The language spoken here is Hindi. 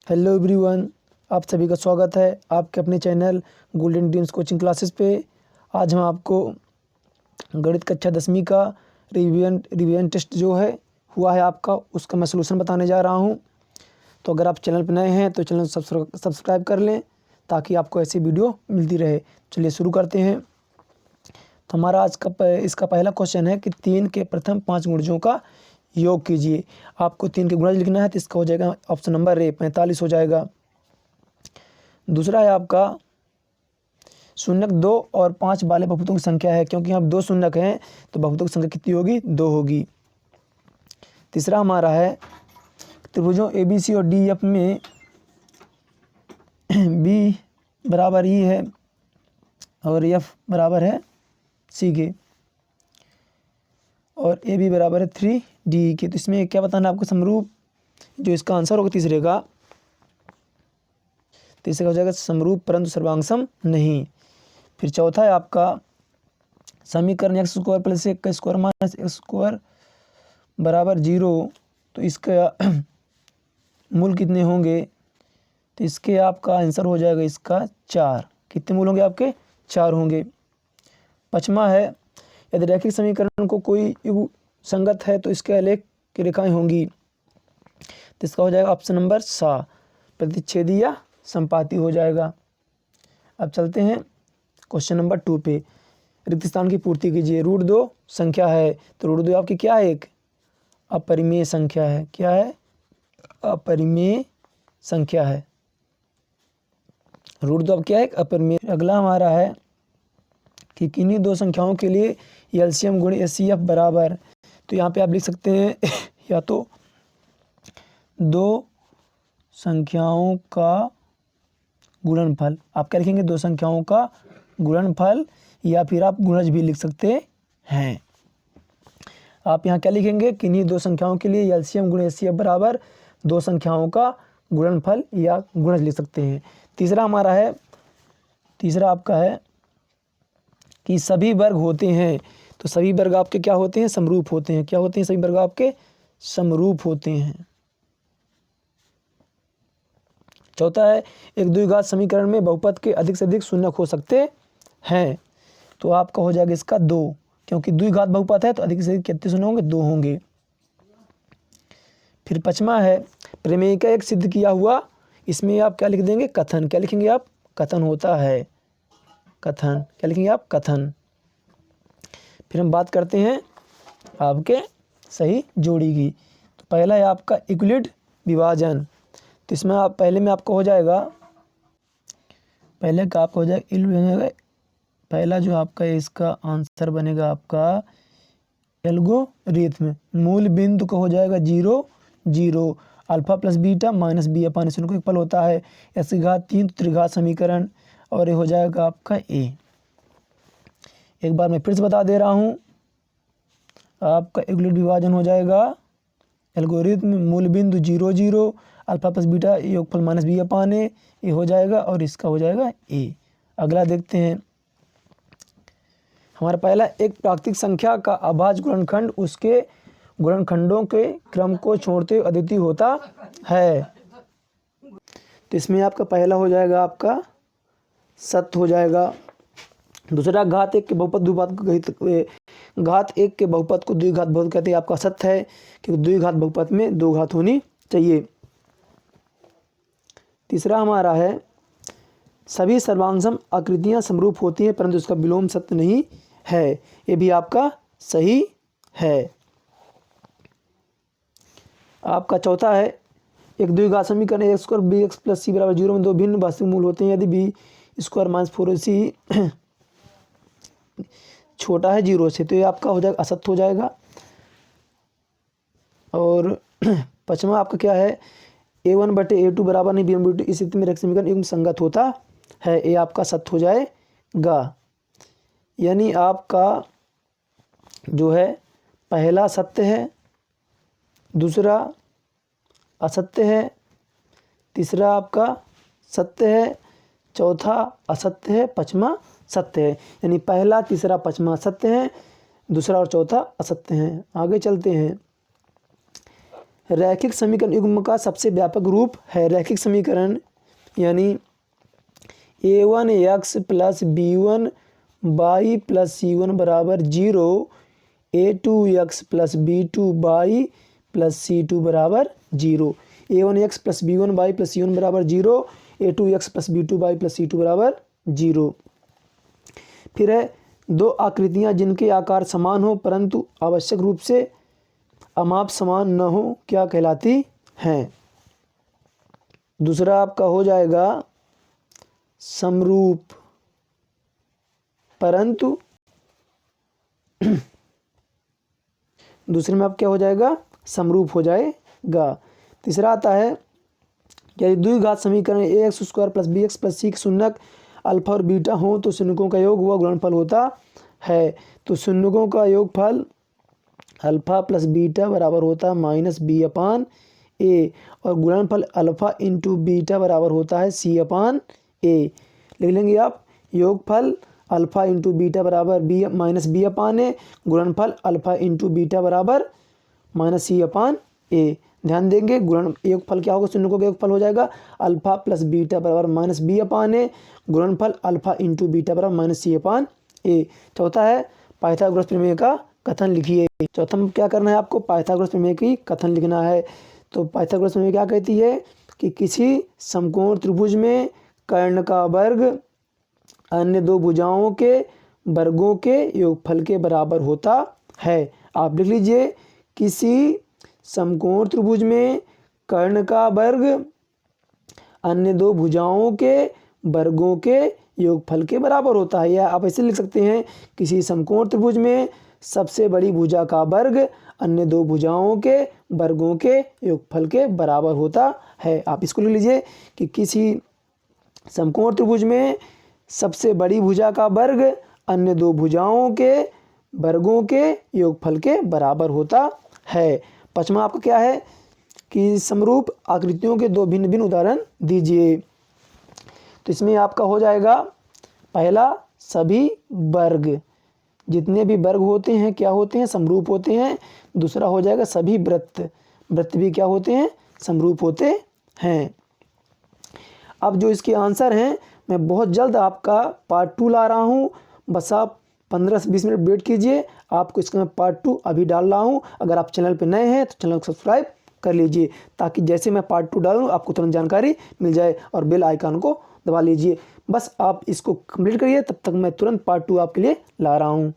हेलो एवरीवन, आप सभी का स्वागत है आपके अपने channel golden dreams coaching classes पे। आज हम आपको गणित कक्षा 10वीं का रिवीजन टेस्ट जो है हुआ है आपका, उसका मैं सलूशन बताने जा रहा हूं। तो अगर आप चैनल पर नए हैं तो चैनल सब्सक्राइब कर लें ताकि आपको ऐसी वीडियो मिलती रहे। चलिए शुरू करते हैं। तो हमारा आज का इसका पहला क्वेश्चन है कि 3 के प्रथम 5 गुणजों का योग कीजिए। आपको 3 के गुणज लिखना है तो इसका हो जाएगा ऑप्शन नंबर ए 45 हो जाएगा। दूसरा है आपका शून्यक 2 और 5 वाले बहुपदों की संख्या है, क्योंकि यहाँ 2 शून्यक हैं तो बहुपदों की संख्या कितनी होगी? 2 होगी। तीसरा हमारा है त्रिभुजों ए बी सी और डी एफ में बी बराबर ई है और एफ बराबर है सी के और ए बी बराबर है 3D के। तो इसमें क्या बताना है आपको? समरूप जो इसका आंसर होगा तीसरे का हो जाएगा समरूप परंतु सर्वांगसम नहीं। फिर चौथा है आपका समीकरण एक्स स्क्वायर प्लस एक का स्क्वायर माइनस एक्स स्क्वायर बराबर 0। तो इसका मूल कितने होंगे? तो इसके आपका आंसर हो जाएगा इसका 4। कितने मूल होंगे आपके? 4 होंगे। पाँचवा है यदि रैखिक समीकरण को कोई युग संगत है तो इसके आलेख की रेखाएं होंगी। तो इसका हो जाएगा ऑप्शन नंबर सा प्रतिच्छेदी या संपाती हो जाएगा। अब चलते हैं क्वेश्चन नंबर 2 पे। रिक्त स्थान की पूर्ति कीजिए। √2 संख्या है तो √2 आपकी क्या है? एक अपरिमेय संख्या है। क्या है? अपरिमेय संख्या है। √2 अब क्या है? एक अपरिमेय। अगला हमारा है कि किन्हीं 2 संख्याओं के लिए एलसीएम गुण एचसीएफ बराबर। तो यहाँ पे आप लिख सकते हैं या तो 2 संख्याओं का गुणनफल। आप क्या लिखेंगे? 2 संख्याओं का गुणनफल, या फिर आप गुणज भी लिख सकते हैं। आप यहाँ क्या लिखेंगे? किन्हीं 2 संख्याओं के लिए एलसीएम गुण एचसीएफ बराबर 2 संख्याओं का गुणनफल या गुणज लिख सकते हैं। तीसरा हमारा है, तीसरा आपका है कि सभी वर्ग होते हैं। तो सभी वर्ग आपके क्या होते हैं? समरूप होते हैं। क्या होते हैं? सभी वर्ग आपके समरूप होते हैं। चौथा है एक द्विघात समीकरण में बहुपद के अधिक से अधिक शून्यक हो सकते हैं। तो आपका हो जाएगा इसका 2, क्योंकि द्विघात बहुपद है तो अधिक से अधिक कितने शून्य होंगे? 2 होंगे। फिर पाँचवा है प्रमेय का एक सिद्ध किया हुआ। इसमें आप क्या लिख देंगे? कथन। क्या लिखेंगे आप? कथन होता है। कथन। क्या लिखेंगे आप? कथन। फिर हम बात करते हैं आपके सही जोड़ी की। तो पहला है आपका यूक्लिड विभाजन। तो इसमें आप पहले में आपको हो जाएगा, पहले का आपको हो जाएगा पहला जो आपका इसका आंसर बनेगा आपका एल्गोरिथम। मूल बिंदु का हो जाएगा 0 0 alpha plus beta minus B अपान को एक पल होता है। एक्स की घात 3 त्रिघात समीकरण और ये हो जाएगा आपका ए। एक बार मैं फिर से बता दे रहा हूँ, आपका यूक्लिड विभाजन हो जाएगा एल्गोरिथम मूल बिंदु 0 0 अल्फा प्लस बीटा योगफल माइनस बी अपान ए, ये हो जाएगा और इसका हो जाएगा ए। अगला देखते हैं हमारा पहला एक प्राकृतिक संख्या का अभाज्य गुणनखंड उसके गुणनखंडों के क्रम को छोड़ते हुए अद्वितीय होता है। तो इसमें आपका पहला हो जाएगा आपका सत्य हो जाएगा। दूसरा घात 1 के बहुपद को द्विघात बहुपद कहते हैं। आपका सत्य है क्योंकि द्विघात बहुपद में 2 घात होनी चाहिए। तीसरा हमारा है सभी सर्वांगसम आकृतियां समरूप होती हैं परंतु उसका विलोम सत्य नहीं है। ये भी आपका सही है। आपका चौथा है एक द्विघात समीकरण X square B X plus C बराबर 0 में 2 भिन्न वास्तविक मूल होते हैं यदि बी स्क्वायर माइनस 4ac छोटा है 0 से। तो ये आपका हो जाएगा असत्य हो जाएगा। और पांचवा आपका क्या है? a1/a2 बराबर नहीं b1/b2 इस स्थिति में रैखिक समीकरण युग्म संगत होता है। ये आपका सत्य हो जाएगा। यानी आपका जो है पहला सत्य है, दूसरा असत्य है, तीसरा आपका सत्य है, चौथा असत्य है, पांचवा सत्य है। यानी पहला तीसरा पांचवा सत्य है, दूसरा और चौथा असत्य है। आगे चलते हैं। रैखिक समीकरण युग्म का सबसे व्यापक रूप है। रैखिक समीकरण यानी a1x plus b1y plus c1 बराबर 0, a2x plus b2y plus c2 बराबर 0, a1x plus b1y plus c1 बराबर 0, a2x plus b2y plus c2 बराबर 0। फिर है दो आकृतियां जिनके आकार समान हो परंतु आवश्यक रूप से अमाप समान न हो क्या कहलाती हैं। दूसरा आपका हो जाएगा समरूप परंतु दूसरे में आप क्या हो जाएगा, समरूप हो जाएगा। तीसरा आता है यदि द्विघात समीकरण ax square plus bx plus c के शून्यक अल्फा और बीटा हो तो शून्यकों का योग व गुणनफल होता है। तो शून्यकों का योगफल अल्फा प्लस बीटा बराबर होता है माइनस बी अपान ए, और गुणनफल अल्फा इंटू बीटा बराबर होता है सी अपान ए। लिख लेंगे आप योगफल अल्फा इंटू बीटा बराबर बी माइनस बी अपान ए, गुणनफल अल्फा इंटू बीटा बराबर माइनस सी अपान ए। ध्यान देंगे गुणन योगफल क्या होगा, शून्यकों का योगफल हो जाएगा अल्फा प्लस बीटा बराबर माइनस बी अपान ए, गुणनफल अल्फा इंटू बीटा बराबर माइनस सी अपान ए। चौथा है पाइथागोरस प्रमेय का कथन लिखिए। चौथा में क्या करना है आपको, पाइथागोरस प्रमेय की कथन लिखना है। तो पाइथागोरस प्रमेय क्या कहती है कि किसी समकोण त्रिभुज में कर्ण का वर्ग अन्य दो भुजाओं के वर्गों के योगफल के बराबर होता है। आप लिख लीजिए किसी समकोण त्रिभुज में कर्ण का वर्ग अन्य दो भुजाओं के वर्गों के योगफल के बराबर होता है। या आप ऐसे लिख सकते हैं किसी समकोण त्रिभुज में सबसे बड़ी भुजा का वर्ग अन्य दो भुजाओं के वर्गों के योगफल के बराबर होता है। आप इसको लिख लीजिए कि किसी समकोण त्रिभुज में सबसे बड़ी भुजा का वर्ग अन्य दो भुजाओं के वर्गों के योगफल के बराबर होता है। पांचवा आपका क्या है कि समरूप आकृतियों के दो भिन्न भिन्न उदाहरण दीजिए। तो इसमें आपका हो जाएगा पहला सभी वर्ग, जितने भी वर्ग होते हैं क्या होते हैं, समरूप होते हैं। दूसरा हो जाएगा सभी वृत्त, वृत्त भी क्या होते हैं, समरूप होते हैं। अब जो इसके आंसर हैं मैं बहुत जल्द आपका पार्ट 2 ला रहा हूँ, बस आप 15 से 20 मिनट वेट कीजिए। आपको इसका मैं पार्ट 2 अभी डाल रहा हूँ। अगर आप चैनल पर नए हैं तो चैनल को सब्सक्राइब कर लीजिए ताकि जैसे मैं पार्ट 2 डालूँ आपको तुरंत जानकारी मिल जाए, और बेल आइकन को दबा लीजिए। बस आप इसको कंप्लीट करिए, तब तक मैं तुरंत पार्ट 2 आपके लिए ला रहा हूँ।